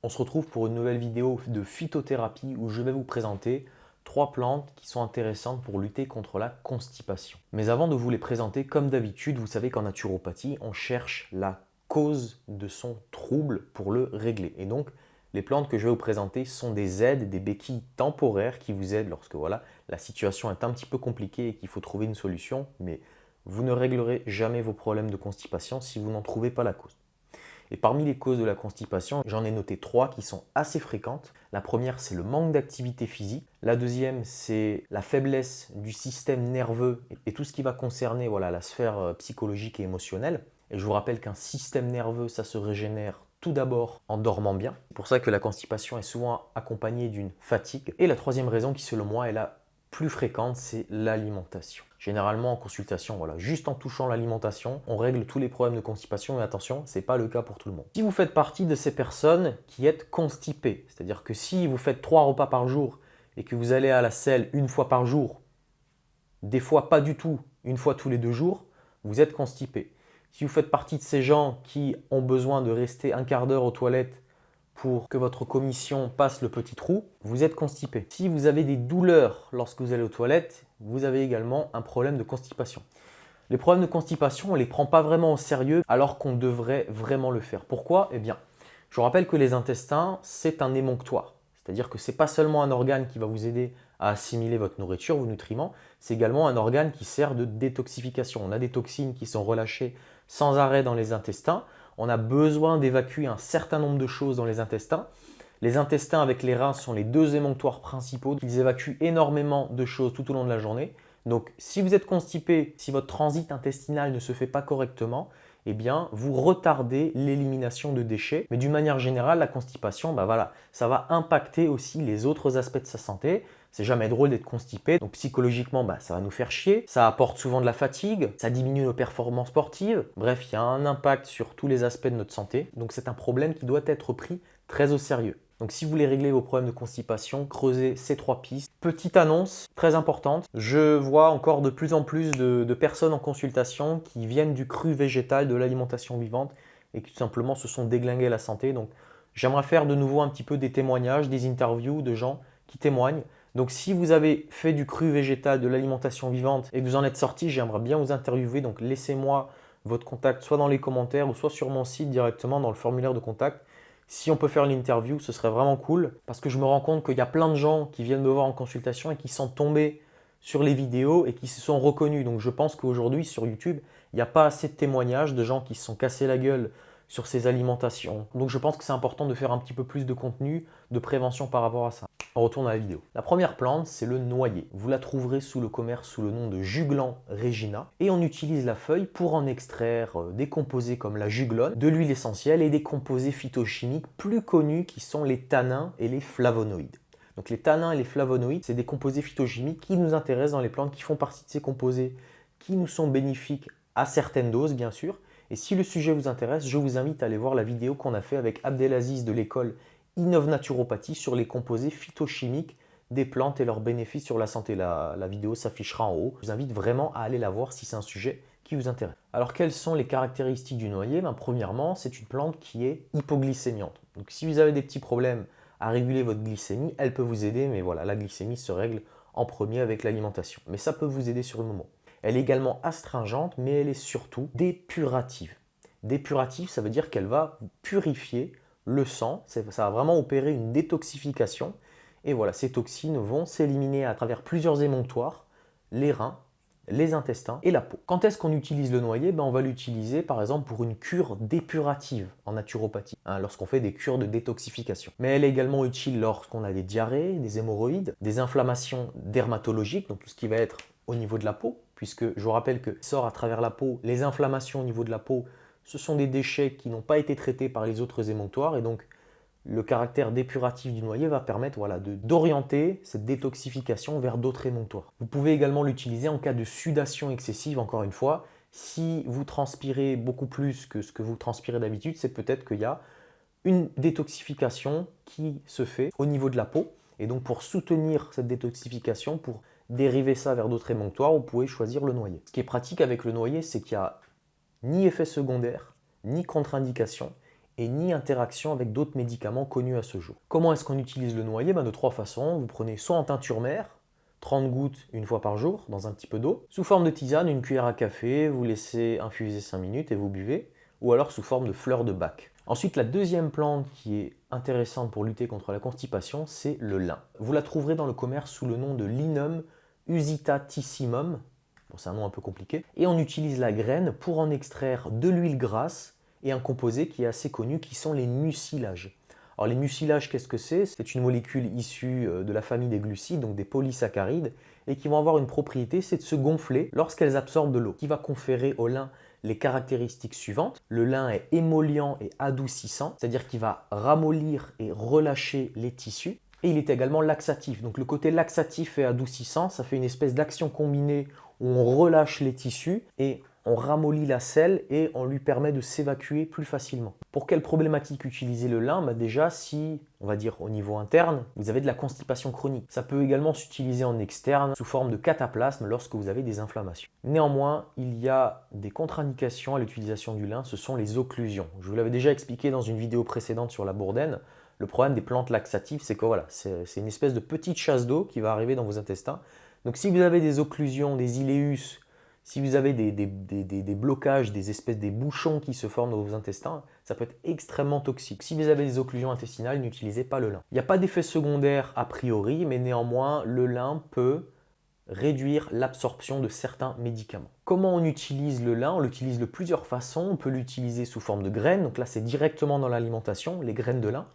On se retrouve pour une nouvelle vidéo de phytothérapie où je vais vous présenter 3 plantes qui sont intéressantes pour lutter contre la constipation. Mais avant de vous les présenter, comme d'habitude, vous savez qu'en naturopathie, on cherche la cause de son trouble pour le régler. Et donc, les plantes que je vais vous présenter sont des aides, des béquilles temporaires qui vous aident lorsque la situation est un petit peu compliquée et qu'il faut trouver une solution. Mais vous ne réglerez jamais vos problèmes de constipation si vous n'en trouvez pas la cause. Et parmi les causes de la constipation, j'en ai noté 3 qui sont assez fréquentes. La première, c'est le manque d'activité physique. La deuxième, c'est la faiblesse du système nerveux et tout ce qui va concerner la sphère psychologique et émotionnelle. Et je vous rappelle qu'un système nerveux, ça se régénère tout d'abord en dormant bien. C'est pour ça que la constipation est souvent accompagnée d'une fatigue. Et la troisième raison qui, selon moi, est la plus fréquente, c'est l'alimentation. Généralement en consultation, juste en touchant l'alimentation, on règle tous les problèmes de constipation, mais attention, ce n'est pas le cas pour tout le monde. Si vous faites partie de ces personnes qui êtes constipées, c'est-à-dire que si vous faites 3 repas par jour et que vous allez à la selle une fois par jour, des fois pas du tout, une fois tous les 2 jours, vous êtes constipé. Si vous faites partie de ces gens qui ont besoin de rester un quart d'heure aux toilettes pour que votre commission passe le petit trou, vous êtes constipé. Si vous avez des douleurs lorsque vous allez aux toilettes, vous avez également un problème de constipation. Les problèmes de constipation, on ne les prend pas vraiment au sérieux alors qu'on devrait vraiment le faire. Pourquoi? Eh bien, je vous rappelle que les intestins, c'est un émonctoire. C'est-à-dire que ce n'est pas seulement un organe qui va vous aider à assimiler votre nourriture, vos nutriments, c'est également un organe qui sert de détoxification. On a des toxines qui sont relâchées sans arrêt dans les intestins. On a besoin d'évacuer un certain nombre de choses dans les intestins. Les intestins avec les reins sont les 2 émonctoires principaux. Ils évacuent énormément de choses tout au long de la journée. Donc, si vous êtes constipé, si votre transit intestinal ne se fait pas correctement, eh bien, vous retardez l'élimination de déchets. Mais d'une manière générale, la constipation, ça va impacter aussi les autres aspects de sa santé. C'est jamais drôle d'être constipé, donc psychologiquement, ça va nous faire chier. Ça apporte souvent de la fatigue, ça diminue nos performances sportives. Bref, il y a un impact sur tous les aspects de notre santé. Donc c'est un problème qui doit être pris très au sérieux. Donc si vous voulez régler vos problèmes de constipation, creusez ces 3 pistes. Petite annonce très importante, je vois encore de plus en plus de personnes en consultation qui viennent du cru végétal, de l'alimentation vivante et qui tout simplement se sont déglingués la santé. Donc j'aimerais faire de nouveau un petit peu des témoignages, des interviews de gens qui témoignent. Donc si vous avez fait du cru végétal, de l'alimentation vivante et que vous en êtes sorti, j'aimerais bien vous interviewer. Donc laissez-moi votre contact soit dans les commentaires ou soit sur mon site directement dans le formulaire de contact. Si on peut faire l'interview, ce serait vraiment cool parce que je me rends compte qu'il y a plein de gens qui viennent me voir en consultation et qui sont tombés sur les vidéos et qui se sont reconnus. Donc je pense qu'aujourd'hui sur YouTube, il n'y a pas assez de témoignages de gens qui se sont cassés la gueule sur ces alimentations. Donc je pense que c'est important de faire un petit peu plus de contenu, de prévention par rapport à ça. On retourne à la vidéo. La première plante, c'est le noyer. Vous la trouverez sous le commerce sous le nom de Juglan regina. Et on utilise la feuille pour en extraire des composés comme la juglone, de l'huile essentielle et des composés phytochimiques plus connus qui sont les tannins et les flavonoïdes. Donc les tannins et les flavonoïdes, c'est des composés phytochimiques qui nous intéressent dans les plantes, qui font partie de ces composés qui nous sont bénéfiques à certaines doses, bien sûr. Et si le sujet vous intéresse, je vous invite à aller voir la vidéo qu'on a fait avec Abdelaziz de l'école Innov Naturopathie sur les composés phytochimiques des plantes et leurs bénéfices sur la santé. La vidéo s'affichera en haut. Je vous invite vraiment à aller la voir si c'est un sujet qui vous intéresse. Alors, quelles sont les caractéristiques du noyer? Premièrement, c'est une plante qui est hypoglycémiante. Donc, si vous avez des petits problèmes à réguler votre glycémie, elle peut vous aider, mais la glycémie se règle en premier avec l'alimentation. Mais ça peut vous aider sur le moment. Elle est également astringente, mais elle est surtout dépurative. Dépurative, ça veut dire qu'elle va purifier le sang, ça va vraiment opérer une détoxification. Et ces toxines vont s'éliminer à travers plusieurs émonctoires, les reins, les intestins et la peau. Quand est-ce qu'on utilise le noyer? On va l'utiliser par exemple pour une cure dépurative en naturopathie, lorsqu'on fait des cures de détoxification. Mais elle est également utile lorsqu'on a des diarrhées, des hémorroïdes, des inflammations dermatologiques, donc tout ce qui va être au niveau de la peau, puisque je vous rappelle que sort à travers la peau, les inflammations au niveau de la peau, ce sont des déchets qui n'ont pas été traités par les autres émonctoires et donc le caractère dépuratif du noyer va permettre d'orienter cette détoxification vers d'autres émonctoires. Vous pouvez également l'utiliser en cas de sudation excessive, encore une fois. Si vous transpirez beaucoup plus que ce que vous transpirez d'habitude, c'est peut-être qu'il y a une détoxification qui se fait au niveau de la peau. Et donc pour soutenir cette détoxification, pour dériver ça vers d'autres émonctoires, vous pouvez choisir le noyer. Ce qui est pratique avec le noyer, c'est qu'il n'y a ni effet secondaire, ni contre-indication, et ni interaction avec d'autres médicaments connus à ce jour. Comment est-ce qu'on utilise le noyer? De trois façons. Vous prenez soit en teinture mère, 30 gouttes une fois par jour dans un petit peu d'eau, sous forme de tisane, une cuillère à café, vous laissez infuser 5 minutes et vous buvez, ou alors sous forme de fleurs de bac. Ensuite, la deuxième plante qui est intéressante pour lutter contre la constipation, c'est le lin. Vous la trouverez dans le commerce sous le nom de Linum usitatissimum. Bon, c'est un nom un peu compliqué. Et on utilise la graine pour en extraire de l'huile grasse et un composé qui est assez connu, qui sont les mucilages. Alors les mucilages, qu'est-ce que c'est? C'est une molécule issue de la famille des glucides, donc des polysaccharides, et qui vont avoir une propriété, c'est de se gonfler lorsqu'elles absorbent de l'eau, qui va conférer au lin les caractéristiques suivantes. Le lin est émollient et adoucissant, c'est-à-dire qu'il va ramollir et relâcher les tissus. Et il est également laxatif. Donc le côté laxatif et adoucissant, ça fait une espèce d'action combinée où on relâche les tissus et on ramollit la selle et on lui permet de s'évacuer plus facilement. Pour quelle problématique utiliser le lin? Déjà, si, on va dire au niveau interne, vous avez de la constipation chronique. Ça peut également s'utiliser en externe sous forme de cataplasme lorsque vous avez des inflammations. Néanmoins, il y a des contre-indications à l'utilisation du lin, ce sont les occlusions. Je vous l'avais déjà expliqué dans une vidéo précédente sur la bourdaine. Le problème des plantes laxatives, c'est que voilà, c'est une espèce de petite chasse d'eau qui va arriver dans vos intestins. Donc si vous avez des occlusions, des iléus, si vous avez des blocages, des bouchons qui se forment dans vos intestins, ça peut être extrêmement toxique. Si vous avez des occlusions intestinales, n'utilisez pas le lin. Il n'y a pas d'effet secondaire a priori, mais néanmoins, le lin peut réduire l'absorption de certains médicaments. Comment on utilise le lin? On l'utilise de plusieurs façons. On peut l'utiliser sous forme de graines. Donc là, c'est directement dans l'alimentation, les graines de lin.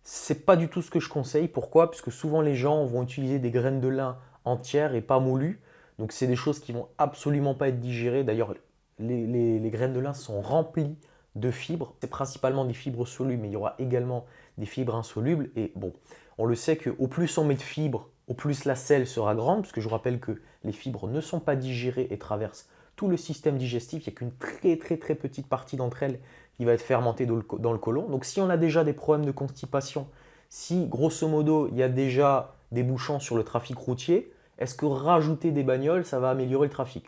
C'est pas du tout ce que je conseille. Pourquoi? Parce que souvent les gens vont utiliser des graines de lin entières et pas moulues. Donc c'est des choses qui vont absolument pas être digérées. D'ailleurs, les graines de lin sont remplies de fibres. C'est principalement des fibres solubles, mais il y aura également des fibres insolubles. Et bon, on le sait qu'au plus on met de fibres, au plus la selle sera grande, parce que je vous rappelle que les fibres ne sont pas digérées et traversent tout le système digestif. Il n'y a qu'une très petite partie d'entre elles qui va être fermentée dans le côlon. Donc si on a déjà des problèmes de constipation, si grosso modo il y a déjà des bouchons sur le trafic routier, est-ce que rajouter des bagnoles, ça va améliorer le trafic?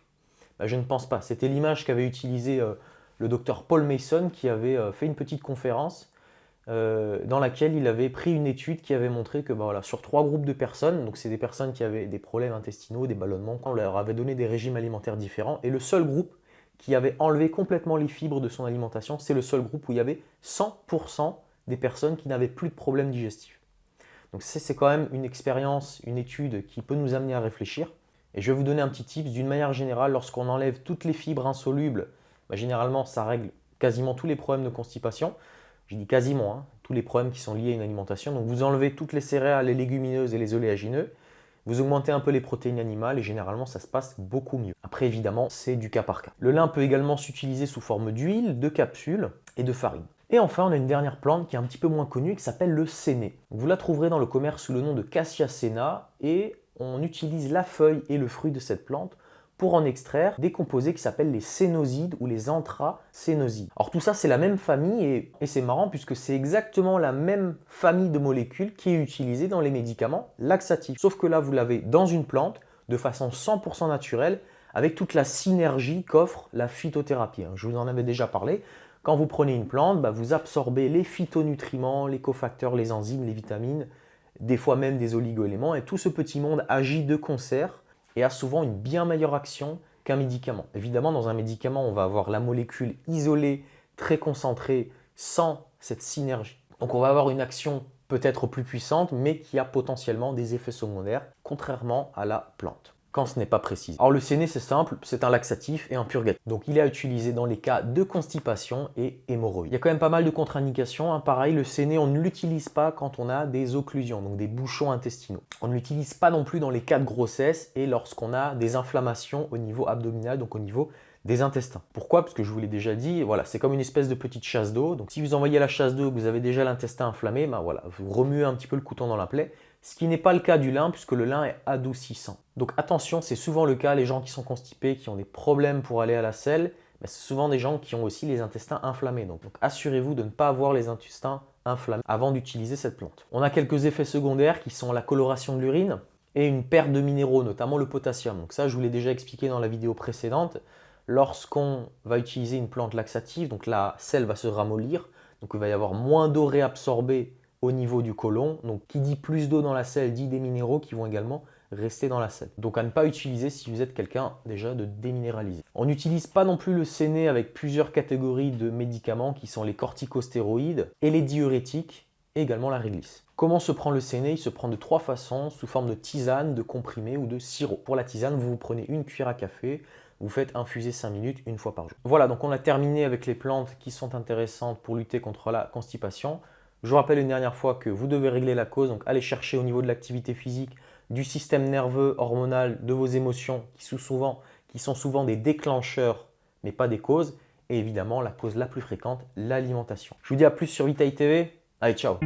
Je ne pense pas. C'était l'image qu'avait utilisé le docteur Paul Mason, qui avait fait une petite conférence dans laquelle il avait pris une étude qui avait montré que sur 3 groupes de personnes, donc c'est des personnes qui avaient des problèmes intestinaux, des ballonnements, on leur avait donné des régimes alimentaires différents, et le seul groupe qui avait enlevé complètement les fibres de son alimentation, c'est le seul groupe où il y avait 100% des personnes qui n'avaient plus de problèmes digestifs. Donc c'est quand même une expérience, une étude qui peut nous amener à réfléchir. Et je vais vous donner un petit tips. D'une manière générale, lorsqu'on enlève toutes les fibres insolubles, généralement ça règle quasiment tous les problèmes de constipation. Je dis quasiment, tous les problèmes qui sont liés à une alimentation. Donc vous enlevez toutes les céréales, les légumineuses et les oléagineux. Vous augmentez un peu les protéines animales et généralement ça se passe beaucoup mieux. Après évidemment, c'est du cas par cas. Le lin peut également s'utiliser sous forme d'huile, de capsules et de farine. Et enfin, on a une dernière plante qui est un petit peu moins connue et qui s'appelle le séné. Vous la trouverez dans le commerce sous le nom de Cassia senna et on utilise la feuille et le fruit de cette plante pour en extraire des composés qui s'appellent les sénosides ou les anthrasénosides. Alors tout ça, c'est la même famille et c'est marrant puisque c'est exactement la même famille de molécules qui est utilisée dans les médicaments laxatifs. Sauf que là, vous l'avez dans une plante de façon 100% naturelle avec toute la synergie qu'offre la phytothérapie. Je vous en avais déjà parlé. Quand vous prenez une plante, vous absorbez les phytonutriments, les cofacteurs, les enzymes, les vitamines, des fois même des oligo-éléments, et tout ce petit monde agit de concert et a souvent une bien meilleure action qu'un médicament. Évidemment, dans un médicament, on va avoir la molécule isolée, très concentrée, sans cette synergie. Donc on va avoir une action peut-être plus puissante, mais qui a potentiellement des effets secondaires, contrairement à la plante, quand ce n'est pas précisé. Alors le séné, c'est simple, c'est un laxatif et un purgatif. Donc il est à utiliser dans les cas de constipation et hémorroïdes. Il y a quand même pas mal de contre-indications. Pareil, le séné, on ne l'utilise pas quand on a des occlusions, donc des bouchons intestinaux. On ne l'utilise pas non plus dans les cas de grossesse et lorsqu'on a des inflammations au niveau abdominal, donc au niveau des intestins. Pourquoi? Parce que je vous l'ai déjà dit, voilà, c'est comme une espèce de petite chasse d'eau. Donc si vous envoyez la chasse d'eau, vous avez déjà l'intestin inflammé, vous remuez un petit peu le couteau dans la plaie. Ce qui n'est pas le cas du lin, puisque le lin est adoucissant. Donc attention, c'est souvent le cas, les gens qui sont constipés, qui ont des problèmes pour aller à la selle, c'est souvent des gens qui ont aussi les intestins inflammés. Donc assurez-vous de ne pas avoir les intestins inflammés avant d'utiliser cette plante. On a quelques effets secondaires qui sont la coloration de l'urine et une perte de minéraux, notamment le potassium. Donc ça, je vous l'ai déjà expliqué dans la vidéo précédente. Lorsqu'on va utiliser une plante laxative, donc la selle va se ramollir, Donc il va y avoir moins d'eau réabsorbée au niveau du côlon. Donc qui dit plus d'eau dans la selle dit des minéraux qui vont également rester dans la selle. Donc à ne pas utiliser si vous êtes quelqu'un déjà de déminéralisé. On n'utilise pas non plus le séné avec plusieurs catégories de médicaments qui sont les corticostéroïdes et les diurétiques et également la réglisse. Comment se prend le séné? Il se prend de 3 façons, sous forme de tisane, de comprimé ou de sirop. Pour la tisane, vous prenez une cuillère à café, vous faites infuser 5 minutes une fois par jour. Voilà, donc on a terminé avec les plantes qui sont intéressantes pour lutter contre la constipation. Je vous rappelle une dernière fois que vous devez régler la cause, donc allez chercher au niveau de l'activité physique, du système nerveux, hormonal, de vos émotions, qui sont souvent des déclencheurs, mais pas des causes. Et évidemment, la cause la plus fréquente, l'alimentation. Je vous dis à plus sur Vitaï TV. Allez, ciao!